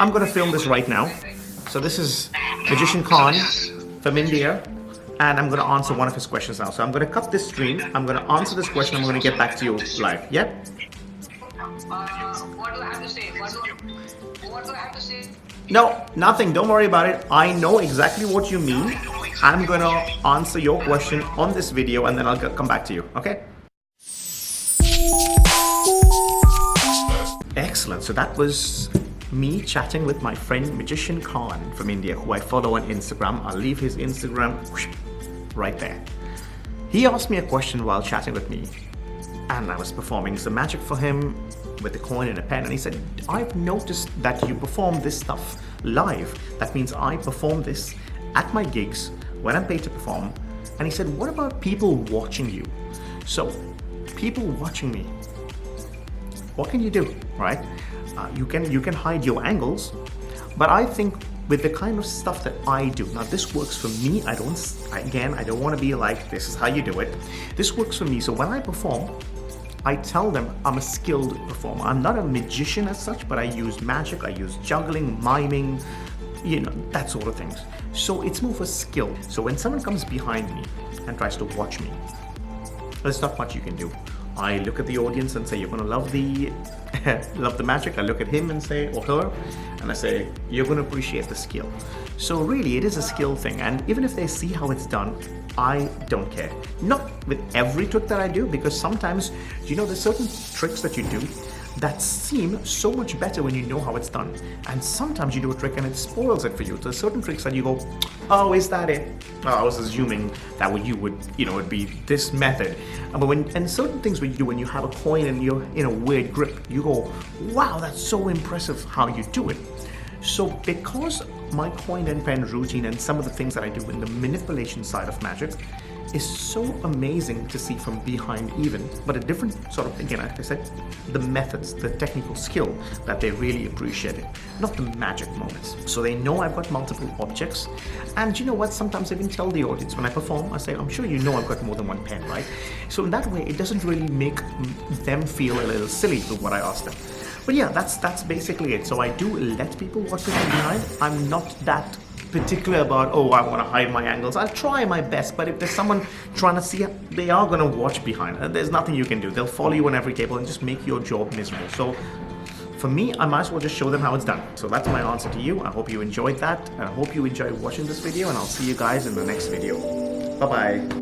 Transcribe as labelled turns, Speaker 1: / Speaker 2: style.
Speaker 1: I'm gonna film this right now. So this is Magician Khan from India, and I'm gonna answer one of his questions now. So I'm gonna cut this stream, I'm gonna answer this question, I'm gonna get back to you live. Yeah?
Speaker 2: What do I have to say? What do I have to say?
Speaker 1: No, nothing. Don't worry about it. I know exactly what you mean. I'm gonna answer your question on this video, and then I'll come back to you. Okay? Excellent. So that was me chatting with my friend Magician Khan from India, who I follow on Instagram. I'll leave his Instagram right there. He asked me a question while chatting with me, and I was performing some magic for him with a coin and a pen, and he said, I've noticed that you perform this stuff live. That means I perform this at my gigs when I'm paid to perform. And he said, what about people watching you? So people watching me, what can you do, right? You can hide your angles, but I think with the kind of stuff that I do, now this works for me. I don't want to be like, this is how you do it. This works for me. So when I perform, I tell them I'm a skilled performer. I'm not a magician as such, but I use magic, I use juggling, miming, that sort of things. So it's more of a skill. So when someone comes behind me and tries to watch me, there's not much you can do. I look at the audience and say, you're gonna love the love the magic. I look at him and say, or her, and I say, you're gonna appreciate the skill. So really, it is a skill thing, and even if they see how it's done, I don't care. Not with every trick that I do, because sometimes, there's certain tricks that you do that seem so much better when you know how it's done. And sometimes you do a trick and it spoils it for you. There's certain tricks that you go, oh, is that it? Oh, I was assuming that you would, it'd be this method. And certain things when you do, when you have a coin and you're in a weird grip, you go, wow, that's so impressive how you do it. So because my coin and pen routine and some of the things that I do in the manipulation side of magic is so amazing to see from behind even, but a different sort of, again, like I said, the methods, the technical skill that they really appreciate it, not the magic moments. So they know I've got multiple objects, and you know what, sometimes I even tell the audience when I perform, I say, I'm sure you know I've got more than one pen, right? So in that way, it doesn't really make them feel a little silly with what I ask them. But yeah, that's basically it. So I do let people watch me from behind. I'm not that particular about, oh, I want to hide my angles. I'll try my best, but if there's someone trying to see, they are going to watch behind. There's nothing you can do. They'll follow you on every table and just make your job miserable. So for me, I might as well just show them how it's done. So that's my answer to you. I hope you enjoyed that, and I hope you enjoyed watching this video, and I'll see you guys in the next video. Bye-bye.